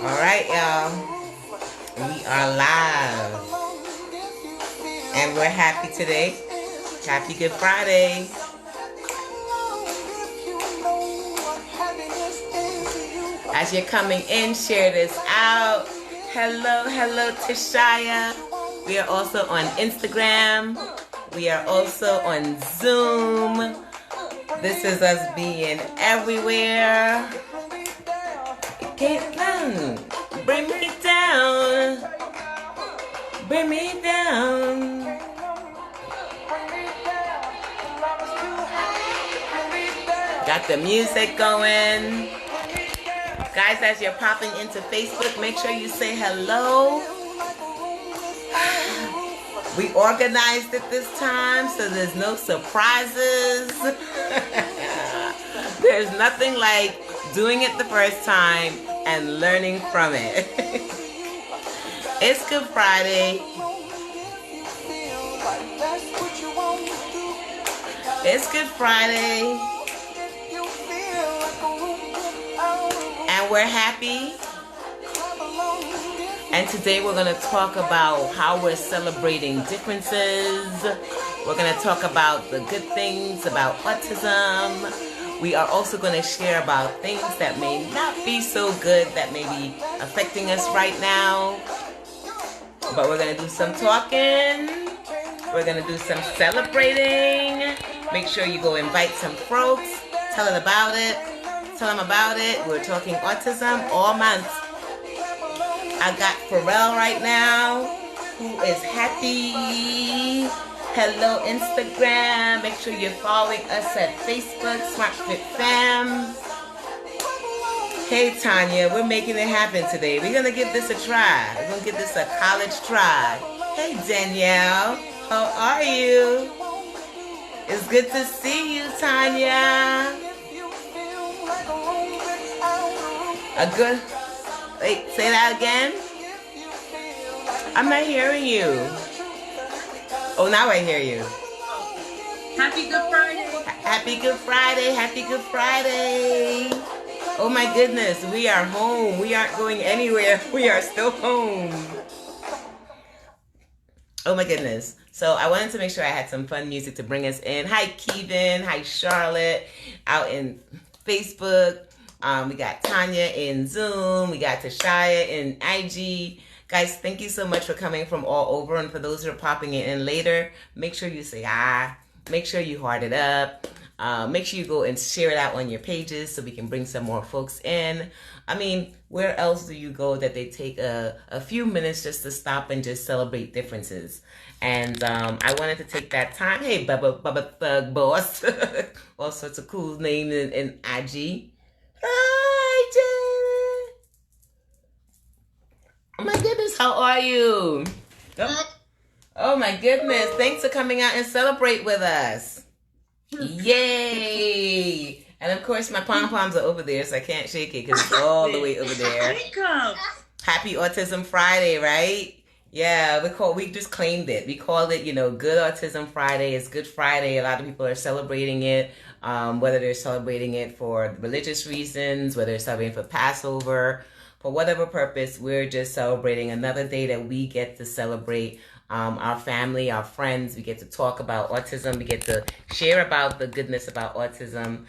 All right, y'all. We are live. And we're happy today. Happy Good Friday. As you're coming in, share this out. Hello, Tishaya. We are also on Instagram. We are also on Zoom. This is us being everywhere. Can't come. Bring me down. Bring me down. Got the music going. Guys, as you're popping into Facebook, make sure you say hello. We organized it this time, so there's no surprises. There's nothing like doing it the first time and learning from it. It's Good Friday. It's Good Friday. And we're happy. And today we're going to talk about how we're celebrating differences. We're going to talk about the good things about autism. We are also going to share about things that may not be so good, that may be affecting us right now. But we're going to do some talking. We're going to do some celebrating. Make sure you go invite some folks. Tell them about it. Tell them about it. We're talking autism all month. I got Pharrell right now, who is happy. Hello, Instagram. Make sure you're following us at Facebook, Smart Fit Fam. Hey, Tanya, we're making it happen today. We're going to give this a try. We're going to give this a college try. Hey, Danielle. How are you? It's good to see you, Tanya. A good... Wait, say that again? I'm not hearing you. Oh, now I hear you. Happy Good Friday. Happy Good Friday. Happy Good Friday. Oh my goodness, we are home. We aren't going anywhere. We are still home. Oh my goodness. So I wanted to make sure I had some fun music to bring us in. Hi, Kevin. Hi, Charlotte. Out in Facebook. We got Tanya in Zoom. We got Tashaya in IG. Guys, thank you so much for coming from all over. And for those who are popping in later, make sure you say ah. Make sure you heart it up. Make sure you go and share it out on your pages so we can bring some more folks in. I mean, where else do you go that they take a few minutes just to stop and just celebrate differences? And I wanted to take that time. Hey, Bubba Thug Boss. All sorts of cool names in IG. Hi, Jared. Oh my goodness, how are you? Oh my goodness, thanks for coming out and celebrate with us. Yay! And of course, my pom-poms are over there, so I can't shake it because it's all the way over there. Happy Autism Friday, right? Yeah, we just claimed it. We called it, Good Autism Friday. It's Good Friday. A lot of people are celebrating it, whether they're celebrating it for religious reasons, whether they're celebrating for Passover, for whatever purpose. We're just celebrating another day that we get to celebrate our family, our friends. We get to talk about autism. We get to share about the goodness about autism.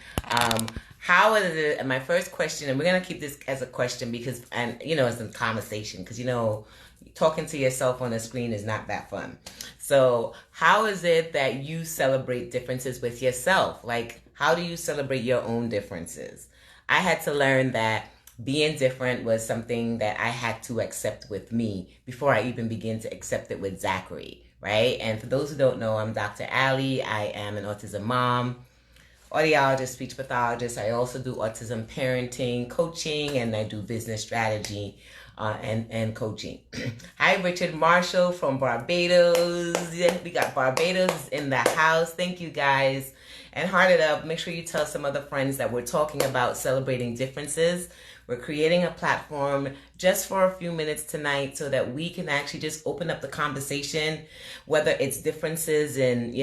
How is it? And my first question, and we're going to keep this as a question because, it's a conversation because, talking to yourself on a screen is not that fun. So how is it that you celebrate differences with yourself? Like, how do you celebrate your own differences? I had to learn that being different was something that I had to accept with me before I even begin to accept it with Zachary, right? And for those who don't know, I'm Dr. Ali. I am an autism mom, audiologist, speech pathologist. I also do autism parenting, coaching, and I do business strategy and coaching. Hi, Richard Marshall from Barbados. We got Barbados in the house. Thank you, guys. And heart it up. Make sure you tell some other friends that we're talking about celebrating differences. We're creating a platform just for a few minutes tonight so that we can actually just open up the conversation, whether it's differences in,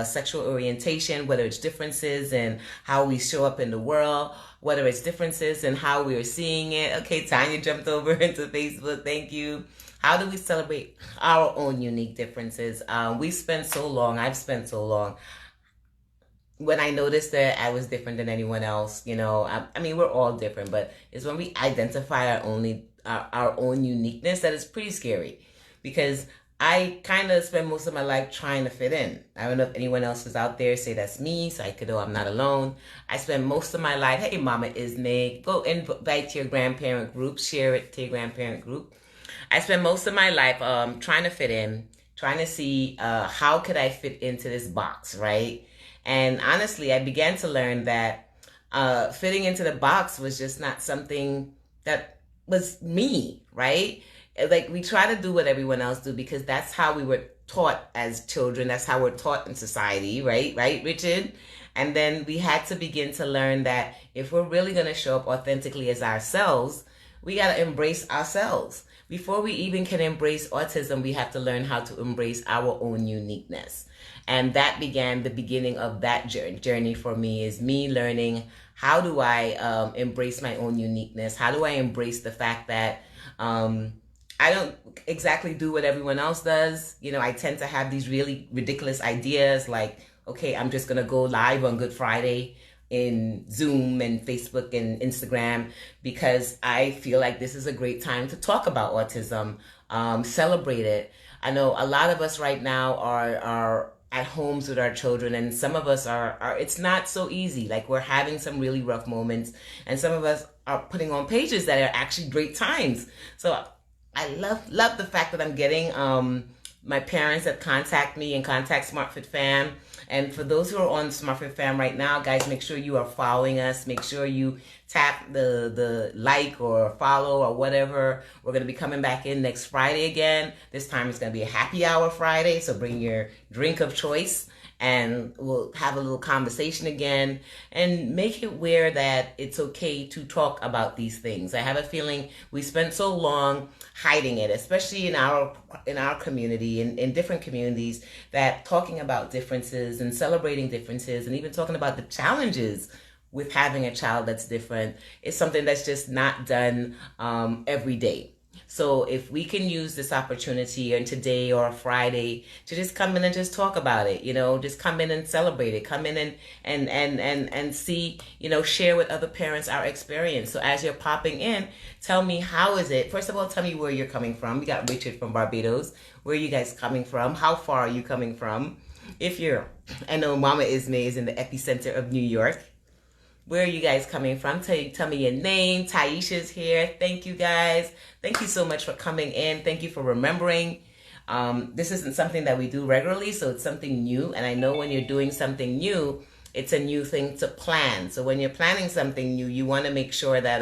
sexual orientation, whether it's differences in how we show up in the world, whether it's differences in how we are seeing it. Okay, Tanya jumped over into Facebook. Thank you. How do we celebrate our own unique differences? I've spent so long. When I noticed that I was different than anyone else, I mean, we're all different, but it's when we identify our own uniqueness that is pretty scary, because I kind of spend most of my life trying to fit in. I don't know if anyone else is out there say that's me, so I could know I'm not alone. I spend most of my life, hey, Mama Isme, go invite to your grandparent group, share it to your grandparent group. I spend most of my life trying to fit in, trying to see how could I fit into this box, right? And honestly, I began to learn that fitting into the box was just not something that was me, right? Like, we try to do what everyone else do because that's how we were taught as children. That's how we're taught in society, right? Right, Richard? And then we had to begin to learn that if we're really going to show up authentically as ourselves, we got to embrace ourselves. Before we even can embrace autism, we have to learn how to embrace our own uniqueness. And that began the beginning of that journey for me, is me learning how do I embrace my own uniqueness? How do I embrace the fact that I don't exactly do what everyone else does? I tend to have these really ridiculous ideas like, okay, I'm just going to go live on Good Friday in Zoom and Facebook and Instagram because I feel like this is a great time to talk about autism, celebrate it. I know a lot of us right now are at homes with our children, and some of us are it's not so easy. Like, we're having some really rough moments, and some of us are putting on pages that are actually great times. So I love the fact that I'm getting my parents that contact me and contact SmartFit Fam. And for those who are on SmartFit Fam right now, guys, make sure you are following us. Make sure you tap the like or follow or whatever. We're going to be coming back in next Friday again. This time it's going to be a happy hour Friday. So bring your drink of choice and we'll have a little conversation again and make it where that it's okay to talk about these things. I have a feeling we spent so long hiding it, especially in our community, in different communities, that talking about differences and celebrating differences and even talking about the challenges with having a child that's different is something that's just not done every day. So if we can use this opportunity on today or Friday to just come in and just talk about it, just come in and celebrate it, come in and see, share with other parents our experience. So as you're popping in, tell me, how is it? First of all, tell me where you're coming from. We got Richard from Barbados. Where are you guys coming from? How far are you coming from? I know Mama Isme is in the epicenter of New York. Where are you guys coming from? Tell me your name. Taisha's here. Thank you, guys. Thank you so much for coming in. Thank you for remembering. This isn't something that we do regularly, so it's something new. And I know when you're doing something new, it's a new thing to plan. So when you're planning something new, you want to make sure that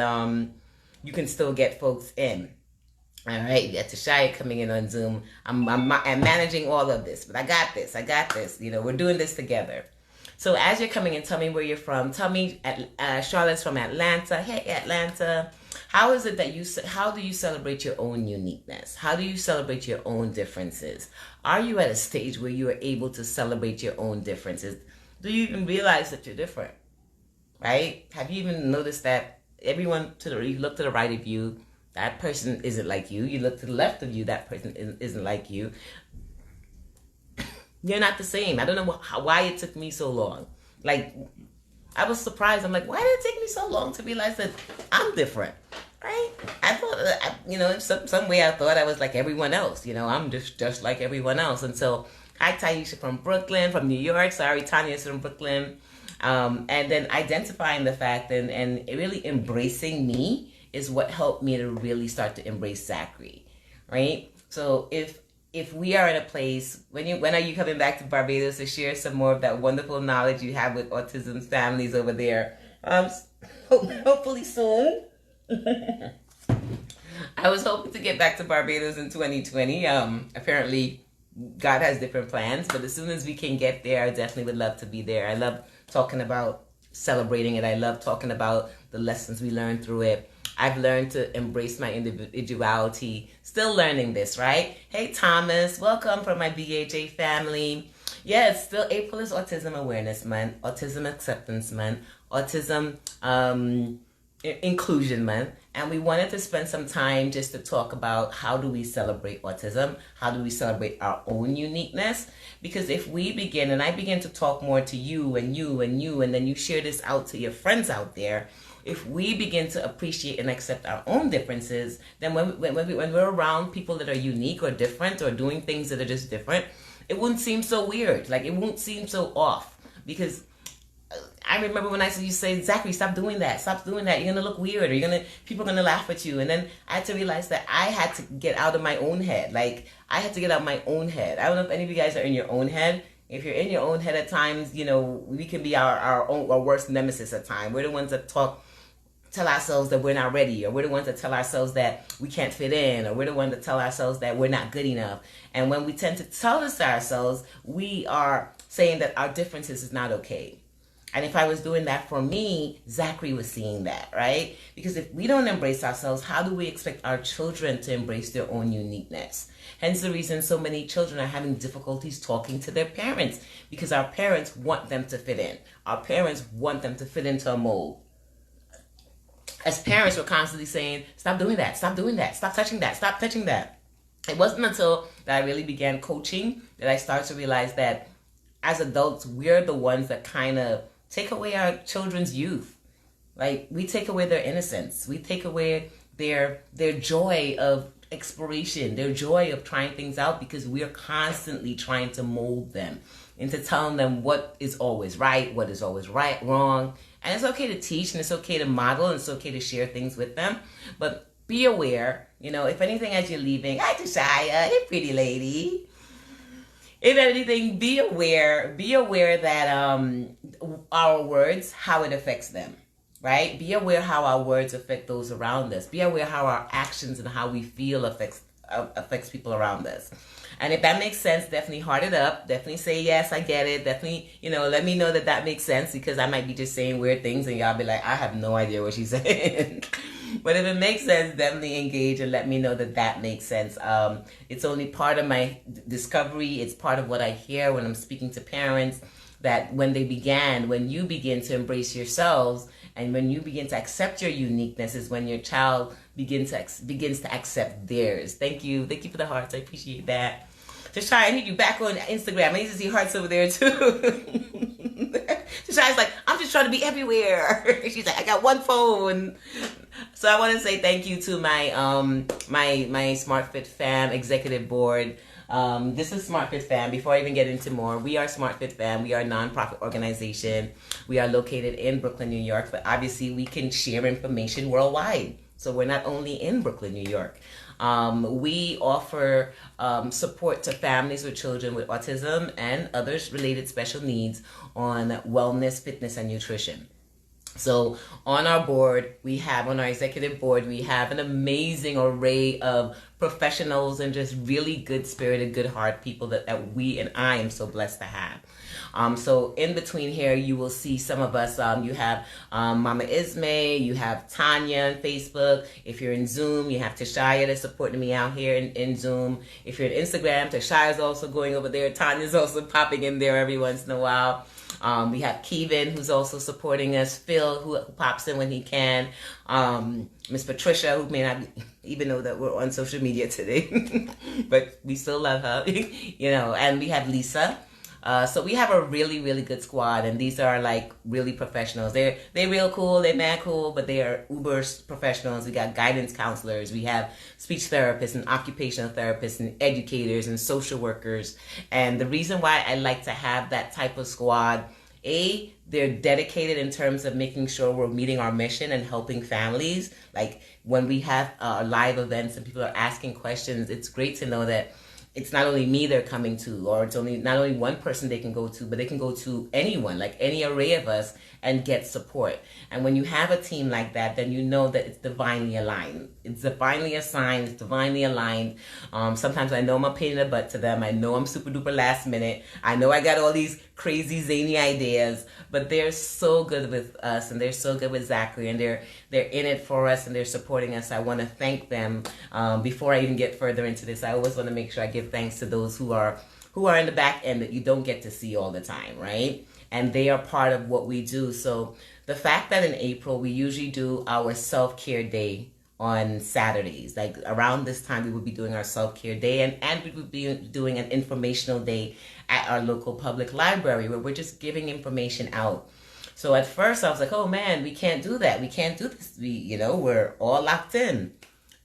you can still get folks in. All right, you got Tashaya coming in on Zoom. I'm managing all of this, but I got this. We're doing this together. So as you're coming in, tell me where you're from. Tell me, Charlotte's from Atlanta. Hey, Atlanta. How is it that how do you celebrate your own uniqueness? How do you celebrate your own differences? Are you at a stage where you are able to celebrate your own differences? Do you even realize that you're different? Right? Have you even noticed that everyone you look to the right of you, that person isn't like you. You look to the left of you, that person isn't like you. You're not the same. I don't know why it took me so long. Like, I was surprised. I'm like, why did it take me so long to realize that I'm different? Right? I thought, some way I thought I was like everyone else. I'm just like everyone else. Until, hi, Taisha from Brooklyn, from New York. Sorry, Tanya's from Brooklyn. And then identifying the fact and really embracing me is what helped me to really start to embrace Zachary. Right? So if we are in a place, when are you coming back to Barbados to share some more of that wonderful knowledge you have with autism families over there? Hopefully soon. I was hoping to get back to Barbados in 2020. Apparently God has different plans, but as soon as we can get there, I definitely would love to be there. I love talking about celebrating it. I love talking about the lessons we learned through it. I've learned to embrace my individuality. Still learning this, right? Hey, Thomas, welcome from my BHA family. Yeah, it's still April is Autism Awareness Month, Autism Acceptance Month, Autism Inclusion Month. And we wanted to spend some time just to talk about how do we celebrate autism? How do we celebrate our own uniqueness? Because if we begin, and I begin to talk more to you and you and you, and then you share this out to your friends out there, if we begin to appreciate and accept our own differences, then when we're around people that are unique or different or doing things that are just different, it wouldn't seem so weird. Like, it won't seem so off. Because I remember when I used to say, Zachary, stop doing that. Stop doing that. You're going to look weird, or people are going to laugh at you. And then I had to realize that I had to get out of my own head. Like, I had to get out of my own head. I don't know if any of you guys are in your own head. If you're in your own head at times, we can be our worst nemesis at times. We're the ones that tell ourselves that we're not ready, or we're the ones that tell ourselves that we can't fit in, or we're the ones that tell ourselves that we're not good enough. And when we tend to tell this to ourselves, we are saying that our differences is not okay. And if I was doing that for me, Zachary was seeing that, right? Because if we don't embrace ourselves, how do we expect our children to embrace their own uniqueness? Hence the reason so many children are having difficulties talking to their parents, because our parents want them to fit in. Our parents want them to fit into a mold. As parents, we're constantly saying, stop doing that, stop doing that, stop touching that, stop touching that. It wasn't until that I really began coaching that I started to realize that as adults, we're the ones that kind of take away our children's youth. Like, we take away their innocence. We take away their joy of exploration, their joy of trying things out, because we are constantly trying to mold them into telling them what is always right, what is always wrong. And it's okay to teach, and it's okay to model, and it's okay to share things with them. But be aware, if anything, as you're leaving, hi Tashaya, hey pretty lady. If anything, be aware that our words, how it affects them, right? Be aware how our words affect those around us. Be aware how our actions and how we feel affects people around us. And if that makes sense, definitely heart it up. Definitely say, yes, I get it. Definitely, let me know that makes sense, because I might be just saying weird things and y'all be like, I have no idea what she's saying. But if it makes sense, definitely engage and let me know that makes sense. It's only part of my discovery. It's part of what I hear when I'm speaking to parents, that when you begin to embrace yourselves and when you begin to accept your uniqueness is when your child begins to accept theirs. Thank you for the hearts. I appreciate that. Just try, I need you back on Instagram. I need to see hearts over there too. Tashaya's like, I'm just trying to be everywhere. She's like, I got one phone. So I want to say thank you to my my SmartFit Fam executive board. This is SmartFit Fam. Before I even get into more, we are SmartFit Fam. We are a nonprofit organization. We are located in Brooklyn, New York, but obviously we can share information worldwide. So we're not only in Brooklyn, New York. We offer support to families with children with autism and others related special needs on wellness, fitness, and nutrition. So on our executive board, we have an amazing array of professionals and just really good spirited, good heart people that we and I am so blessed to have. So in between here, you will see some of us. You have Mama Ismay, you have Tanya on Facebook. If you're in Zoom, you have Tashaya that's supporting me out here in Zoom. If you're on Instagram, Tashaya's also going over there. Tanya's also popping in there every once in a while. We have Kevin, who's also supporting us. Phil, who pops in when he can. Miss Patricia, who may not even know that we're on social media today, but we still love her. And we have Lisa. So we have a really, really good squad, and these are like really professionals. They're real cool, they're mad cool, but they are uber professionals. We got guidance counselors, we have speech therapists and occupational therapists and educators and social workers. And the reason why I like to have that type of squad, they're dedicated in terms of making sure we're meeting our mission and helping families. Like when we have live events and people are asking questions, it's great to know that it's not only me they're coming to, or it's only not only one person they can go to, but they can go to anyone, like any array of us, and get support. And when you have a team like that, then you know that it's divinely aligned. It's divinely assigned. It's divinely aligned. Sometimes I know I'm a pain in the butt to them. I know I'm super duper last minute. I know I got all these crazy zany ideas, but they're so good with us, and they're so good with Zachary, and they're in it for us, and they're supporting us. I want to thank them. Before I even get further into this, I always want to make sure I give thanks to those who are in the back end that you don't get to see all the time, right? And they are part of what we do. So the fact that in April we usually do our self-care day on Saturdays, like around this time we would be doing our self-care day, and we would be doing an informational day at our local public library where we're just giving information out. So at first I was like, oh man, we can't do that. We can't do this. We're all locked in.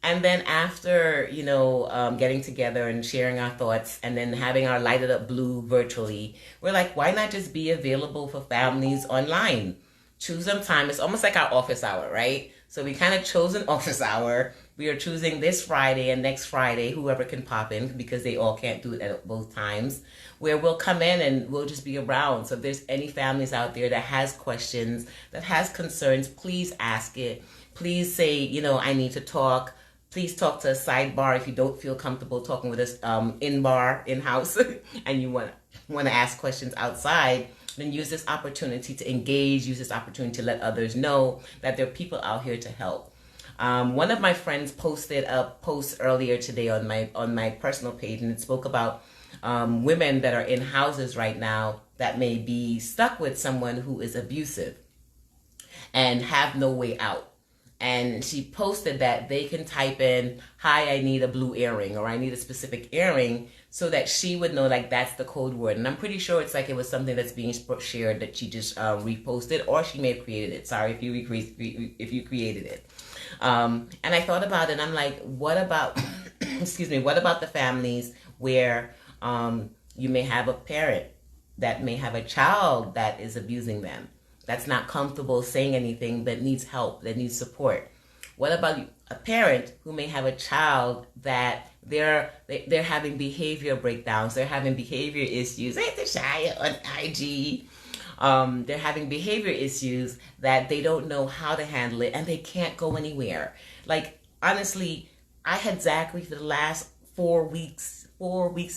And then after, getting together and sharing our thoughts and then having our Lighted Up Blue virtually, we're like, why not just be available for families online? Choose some time. It's almost like our office hour, right? So we kind of chose an office hour. We are choosing this Friday and next Friday, whoever can pop in, because they all can't do it at both times, where we'll come in and we'll just be around. So if there's any families out there that has questions, that has concerns, please ask it. Please say, I need to talk. Please talk to a sidebar if you don't feel comfortable talking with us in-house, and you want to ask questions outside. Then use this opportunity to engage. Use this opportunity to let others know that there are people out here to help. One of my friends posted a post earlier today on my personal page, and it spoke about women that are in houses right now that may be stuck with someone who is abusive and have no way out. And she posted that they can type in, hi, I need a blue earring, or I need a specific earring, so that she would know, like, that's the code word. And I'm pretty sure it's like it was something that's being shared that she just reposted, or she may have created it. Sorry if you created it. And I thought about it, and I'm like, what about, what about the families where you may have a parent that may have a child that is abusing them, that's not comfortable saying anything, but needs help, that needs support? What about a parent who may have a child that they're having behavior breakdowns, they're having behavior issues, ain't the shy on IG, they're having behavior issues that they don't know how to handle it, and they can't go anywhere. Like, honestly, I had Zachary for the last 4 weeks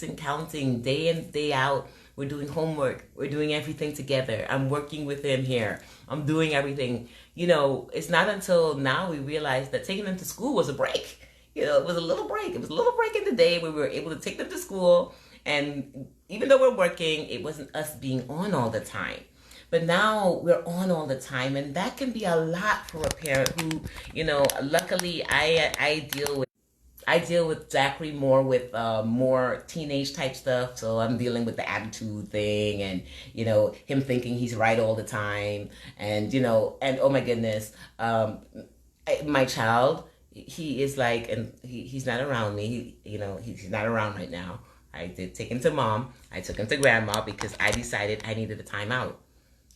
and counting, day in, day out. We're doing homework. We're doing everything together. I'm working with him here. I'm doing everything. It's not until now we realized that taking them to school was a break. It was a little break. It was a little break in the day where we were able to take them to school. And even though we're working, it wasn't us being on all the time. But now we're on all the time. And that can be a lot for a parent who, luckily I deal with Zachary more with more teenage type stuff. So I'm dealing with the attitude thing, and him thinking he's right all the time, and and oh my goodness, my child, he is like, and he's not around me. He's not around right now. I did take him to mom. I took him to grandma because I decided I needed a timeout.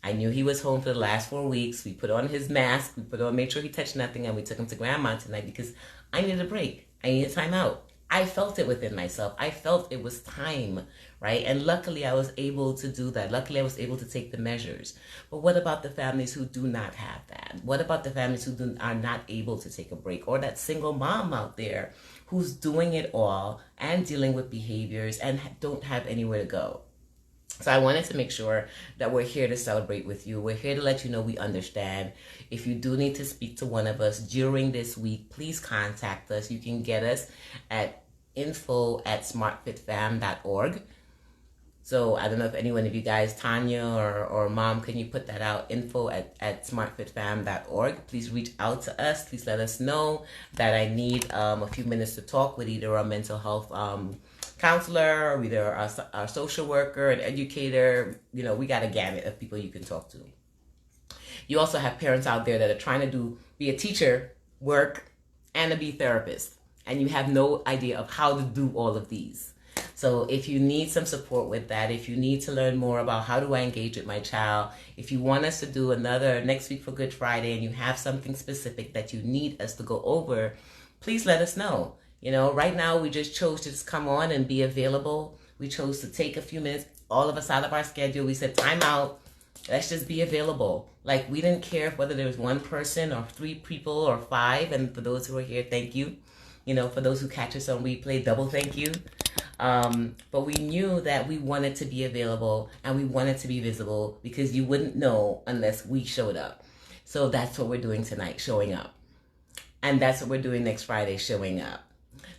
I knew he was home for the last 4 weeks. We put on his mask. We made sure he touched nothing, and we took him to grandma tonight because I needed a break. I needed time out. I felt it within myself. I felt it was time, right? And luckily I was able to do that. Luckily I was able to take the measures. But what about the families who do not have that? What about the families who are not able to take a break? Or that single mom out there who's doing it all and dealing with behaviors and don't have anywhere to go? So I wanted to make sure that we're here to celebrate with you. We're here to let you know we understand. If you do need to speak to one of us during this week, please contact us. You can get us at info@smartfitfam.org. So I don't know if any one of you guys, Tanya or Mom, can you put that out? info@smartfitfam.org. Please reach out to us. Please let us know that I need a few minutes to talk with either a mental health counselor, or either our social worker, an educator. We got a gamut of people you can talk to. You also have parents out there that are trying to be a teacher, work, and to be a therapist, and you have no idea of how to do all of these. So if you need some support with that, if you need to learn more about how do I engage with my child, if you want us to do another next week for Good Friday and you have something specific that you need us to go over, please let us know. You know, right now we just chose to just come on and be available. We chose to take a few minutes, all of us out of our schedule. We said, time out. Let's just be available. Like, we didn't care whether there was one person or 3 people or 5. And for those who are here, thank you. You know, for those who catch us on replay, double thank you. But we knew that we wanted to be available and we wanted to be visible because you wouldn't know unless we showed up. So that's what we're doing tonight, showing up. And that's what we're doing next Friday, showing up.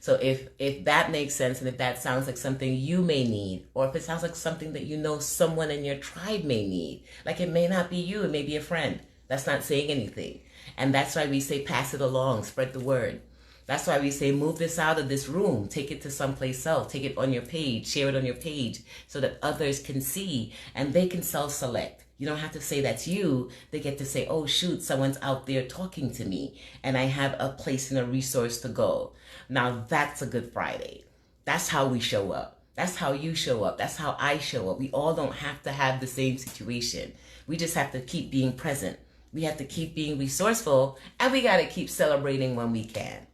So if that makes sense, and if that sounds like something you may need, or if it sounds like something that you know someone in your tribe may need, like it may not be you, it may be a friend. That's not saying anything. And that's why we say pass it along, spread the word. That's why we say move this out of this room, take it to someplace else, take it on your page, share it on your page so that others can see and they can self-select. You don't have to say that's you. They get to say, oh, shoot, someone's out there talking to me and I have a place and a resource to go. Now, that's a good Friday. That's how we show up. That's how you show up. That's how I show up. We all don't have to have the same situation. We just have to keep being present. We have to keep being resourceful, and we got to keep celebrating when we can.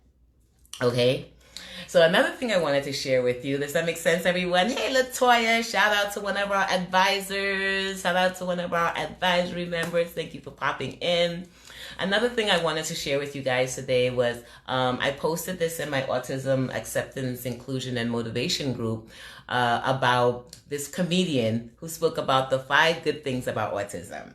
Okay? So another thing I wanted to share with you, does that make sense, everyone? Hey, Latoya, shout out to one of our advisors. Shout out to one of our advisory members. Thank you for popping in. Another thing I wanted to share with you guys today was I posted this in my Autism Acceptance, Inclusion, and Motivation group about this comedian who spoke about the 5 good things about autism,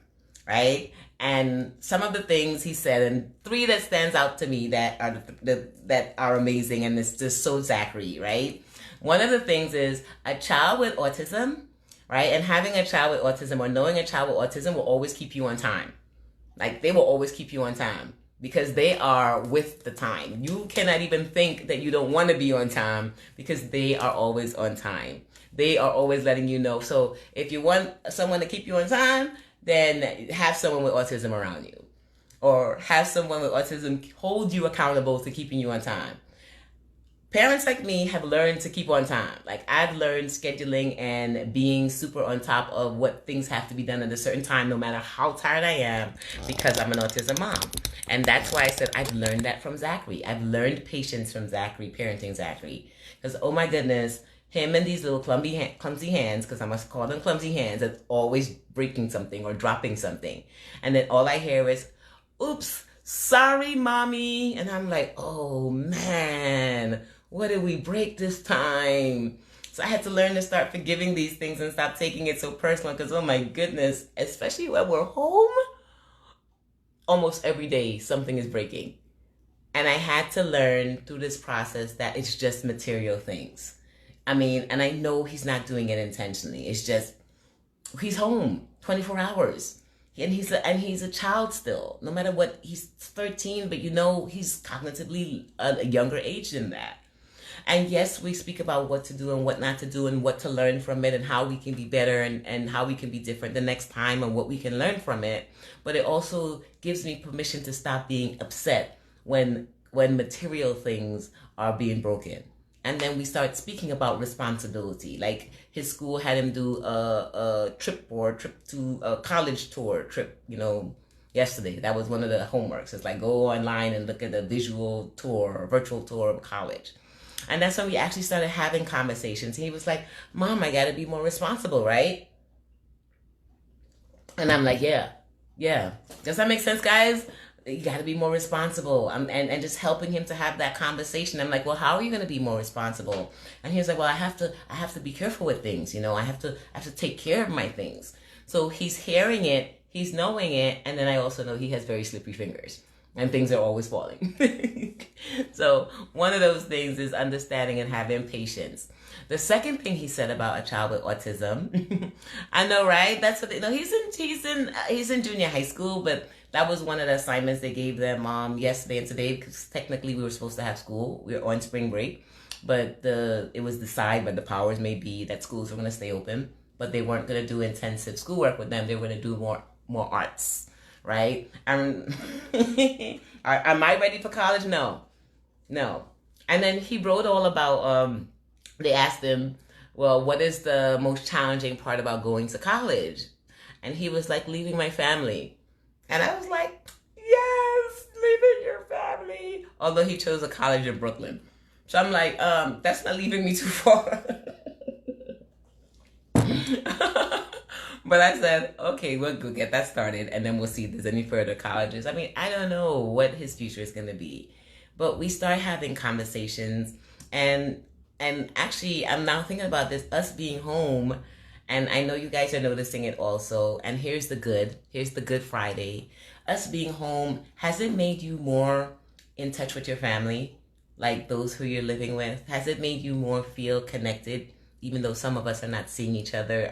right? And some of the things he said, and 3 that stands out to me that are amazing, and it's just so Zachary, right? One of the things is a child with autism, right? And having a child with autism or knowing a child with autism will always keep you on time. Like, they will always keep you on time because they are with the time. You cannot even think that you don't want to be on time because they are always on time. They are always letting you know. So if you want someone to keep you on time, then have someone with autism around you, or have someone with autism hold you accountable to keeping you on time. Parents like me have learned to keep on time. Like, I've learned scheduling and being super on top of what things have to be done at a certain time, no matter how tired I am, because I'm an autism mom. And that's why I said I've learned that from Zachary. I've learned patience from Zachary, parenting Zachary. Because, oh my goodness, him and these little clumsy hands, because I must call them clumsy hands, that's always breaking something or dropping something. And then all I hear is, oops, sorry, mommy. And I'm like, oh man, what did we break this time? So I had to learn to start forgiving these things and stop taking it so personal, because oh my goodness, especially when we're home, almost every day something is breaking. And I had to learn through this process that it's just material things. I mean, and I know he's not doing it intentionally. It's just, he's home 24 hours. And he's a child still, no matter what. He's 13, but you know, he's cognitively a younger age than that. And yes, we speak about what to do and what not to do and what to learn from it and how we can be better and how we can be different the next time and what we can learn from it. But it also gives me permission to stop being upset when material things are being broken. And then we start speaking about responsibility. Like, his school had him do a trip to a college tour trip, you know, yesterday. That was one of the homeworks. It's like, go online and look at a visual tour or virtual tour of college. And that's when we actually started having conversations. He was like, Mom, I got to be more responsible, right? And I'm like, yeah. Does that make sense, guys? You got to be more responsible. And just helping him to have that conversation. I'm like, well, how are you going to be more responsible? And he was like, well, I have to be careful with things. You know, I have to take care of my things. So he's hearing it, he's knowing it. And then I also know he has very slippery fingers and things are always falling. So one of those things is understanding and having patience. The second thing he said about a child with autism, I know, right? That's what he's in junior high school, but that was one of the assignments they gave them yesterday and today, because technically we were supposed to have school. We were on spring break, but it was decided by the powers may be that schools were going to stay open, but they weren't going to do intensive schoolwork with them. They were going to do more arts, right? Am I ready for college? No. And then he wrote all about, they asked him, well, what is the most challenging part about going to college? And he was like, leaving my family. And I was like, yes, leaving your family. Although he chose a college in Brooklyn. So I'm like, that's not leaving me too far. But I said, okay, we'll go get that started, and then we'll see if there's any further colleges. I mean, I don't know what his future is going to be, but we start having conversations, and actually, I'm now thinking about this, us being home, and I know you guys are noticing it also. And here's the good Friday. Us being home, has it made you more in touch with your family, like those who you're living with? Has it made you more feel connected? Even though some of us are not seeing each other,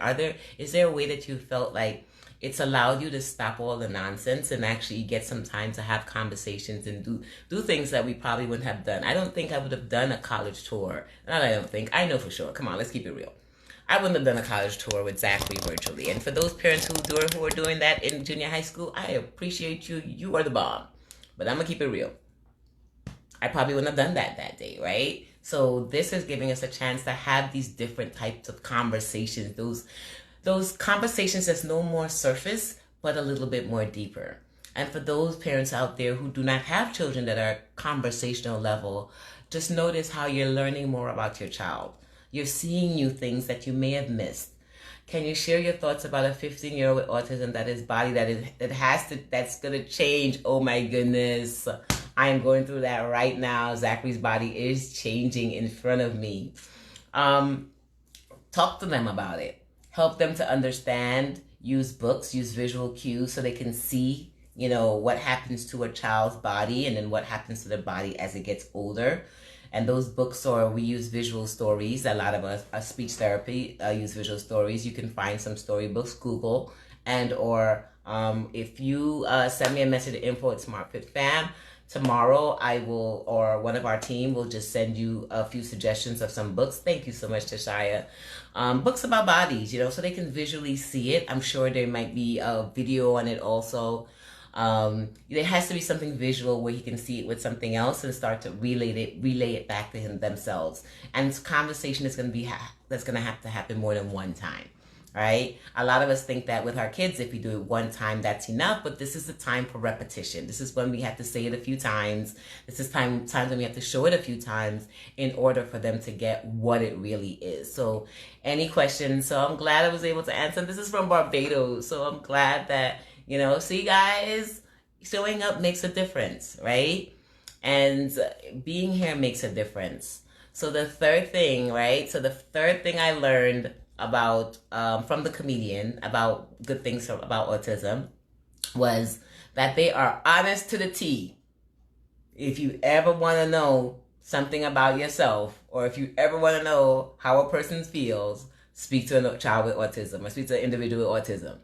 is there a way that you felt like it's allowed you to stop all the nonsense and actually get some time to have conversations and do things that we probably wouldn't have done? I don't think I would have done a college tour. Not I don't think. I know for sure. Come on, let's keep it real. I wouldn't have done a college tour with Zachary virtually. And for those parents who are doing that in junior high school, I appreciate you. You are the bomb. But I'm going to keep it real. I probably wouldn't have done that day, right? So this is giving us a chance to have these different types of conversations, those conversations that's no more surface, but a little bit more deeper. And for those parents out there who do not have children that are conversational level, just notice how you're learning more about your child. You're seeing new things that you may have missed. Can you share your thoughts about a 15-year-old with autism that his body that's gonna change? Oh my goodness. I am going through that right now. Zachary's body is changing in front of me. Talk to them about it. Help them to understand. Use books, use visual cues so they can see, what happens to a child's body and then what happens to their body as it gets older. And those books we use visual stories. A lot of us, speech therapy, use visual stories. You can find some storybooks, Google, or if you send me a message to info@SmartFitFam, tomorrow I will, or one of our team will just send you a few suggestions of some books. Thank you so much, Tashaya. Books about bodies, so they can visually see it. I'm sure there might be a video on it also. There has to be something visual where he can see it with something else and start to relay it back to him themselves. And this conversation is going to that's going to have to happen more than one time. Right? A lot of us think that with our kids, if we do it one time, that's enough. But this is the time for repetition. This is when we have to say it a few times. This is times when we have to show it a few times in order for them to get what it really is. So any questions? So I'm glad I was able to answer. This is from Barbados. So I'm glad that, see guys, showing up makes a difference, right? And being here makes a difference. So the third thing, right? So the third thing I learned about from the comedian about good things about autism was that they are honest to the T. If you ever want to know something about yourself, or if you ever want to know how a person feels, speak to a child with autism or speak to an individual with autism.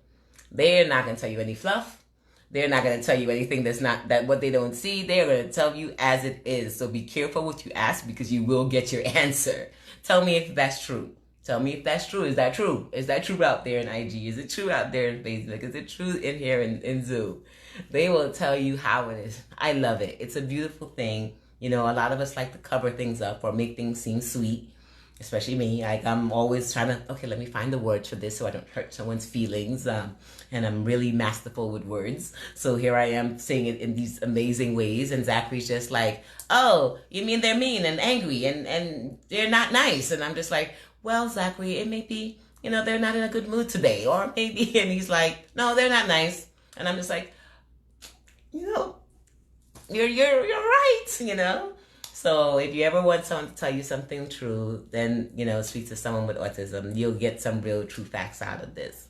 They're not going to tell you any fluff. They're not going to tell you anything that what they don't see. They're going to tell you as it is. So be careful what you ask, because you will get your answer. Tell me if that's true. Tell me if that's true. Is that true? Is that true out there in IG? Is it true out there in Facebook? Is it true in here in Zoom? They will tell you how it is. I love it. It's a beautiful thing. A lot of us like to cover things up or make things seem sweet, especially me. I'm always trying to, let me find the words for this so I don't hurt someone's feelings. And I'm really masterful with words. So here I am saying it in these amazing ways. And Zachary's just like, oh, you mean they're mean and angry and they're not nice? And I'm just like, well, Zachary, it may be, they're not in a good mood today. Or maybe, and he's like, no, they're not nice. And I'm just like, you're right, So if you ever want someone to tell you something true, then, speak to someone with autism. You'll get some real true facts out of this.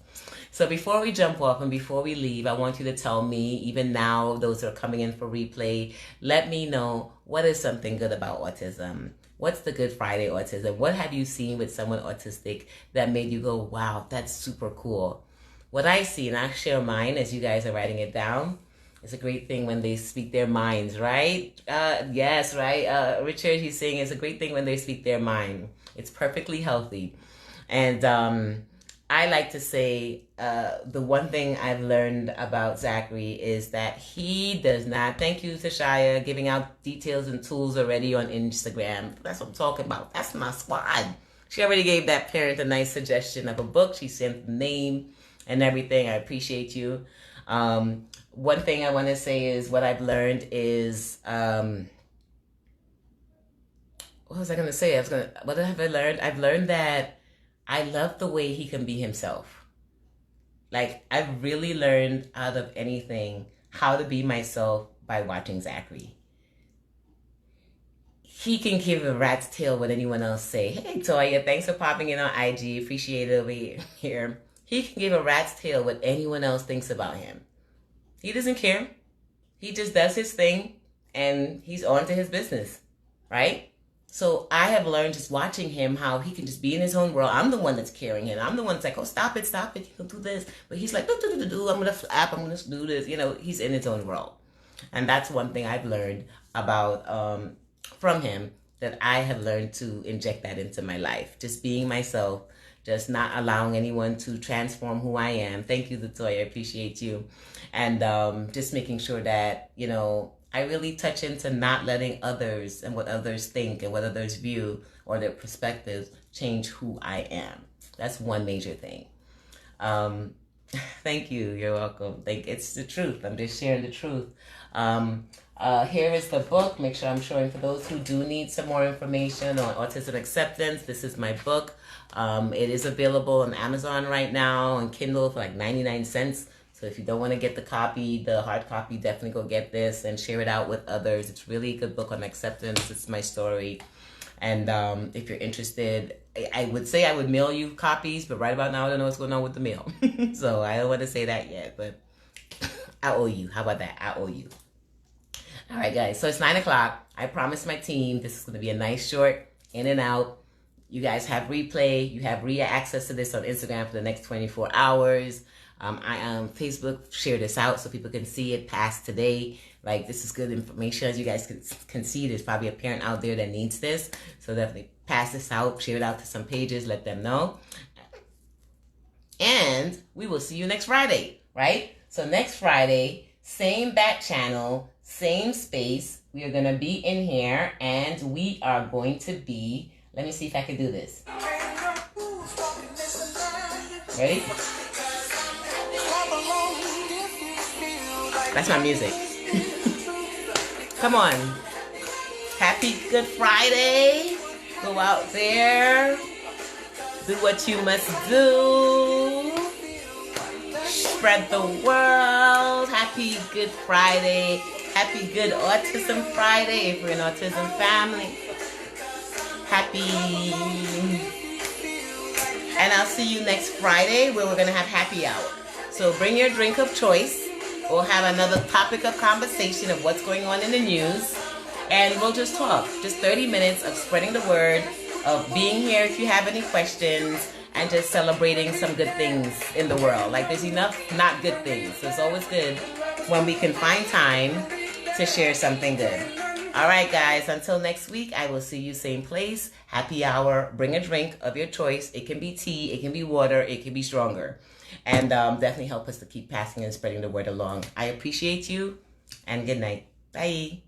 So before we jump off and before we leave, I want you to tell me, even now, those that are coming in for replay, let me know, what is something good about autism? What's the Good Friday autism? What have you seen with someone autistic that made you go, wow, that's super cool? What I see, and I'll share mine as you guys are writing it down, it's a great thing when they speak their minds, right? Yes, right? Richard, he's saying it's a great thing when they speak their mind. It's perfectly healthy. And I like to say the one thing I've learned about Zachary is that he does not, thank you, Tashaya, giving out details and tools already on Instagram. That's what I'm talking about. That's my squad. She already gave that parent a nice suggestion of a book. She sent the name and everything. I appreciate you. One thing I want to say is what I've learned is, what was I gonna say? What have I learned? I've learned that I love the way he can be himself. Like, I've really learned out of anything how to be myself by watching Zachary. He can give a rat's tail what anyone else say. Hey, Toya, thanks for popping in on IG. Appreciate it over here. He can give a rat's tail what anyone else thinks about him. He doesn't care. He just does his thing, and he's on to his business, right? So I have learned just watching him how he can just be in his own world. I'm the one that's carrying him. I'm the one that's like, oh, stop it. You can do this. But he's like, I'm going to flap. I'm going to do this. You know, he's in his own world. And that's one thing I've learned about from him, that I have learned to inject that into my life. Just being myself, just not allowing anyone to transform who I am. Thank you, Latoya. I appreciate you. And just making sure that, you know, I really touch into not letting others and what others think and what others view or their perspectives change who I am. That's one major thing. Thank you. You're welcome. It's the truth. I'm just sharing the truth. Here is the book. Make sure I'm showing for those who do need some more information on autism acceptance. This is my book. It is available on Amazon right now on Kindle for like 99 cents. So if you don't want to get the hard copy, definitely go get this and share it out with others. It's really a good book on acceptance. It's my story. And if you're interested, I would say I would mail you copies, but right about now I don't know what's going on with the mail. So I don't want to say that yet, but I owe you. How about that? I owe you. All right, guys. So it's 9 o'clock. I promised my team this is going to be a nice short in and out. You guys have replay. You have access to this on Instagram for the next 24 hours. Facebook, share this out so people can see it past today. Like, this is good information. As you guys can see, there's probably a parent out there that needs this. So definitely pass this out, share it out to some pages, let them know. And we will see you next Friday, right? So next Friday, same back channel, same space. We are going to be in here and we are going to be, let me see if I can do this. Ready? That's my music. Come on. Happy Good Friday. Go out there. Do what you must do. Spread the world. Happy Good Friday. Happy Good Autism Friday if you're an autism family. Happy. And I'll see you next Friday where we're going to have happy hour. So bring your drink of choice. We'll have another topic of conversation of what's going on in the news. And we'll just talk. Just 30 minutes of spreading the word, of being here if you have any questions, and just celebrating some good things in the world. Like, there's enough not good things. So it's always good when we can find time to share something good. All right, guys. Until next week, I will see you same place. Happy hour. Bring a drink of your choice. It can be tea. It can be water. It can be stronger. And definitely help us to keep passing and spreading the word along. I appreciate you, and good night. Bye.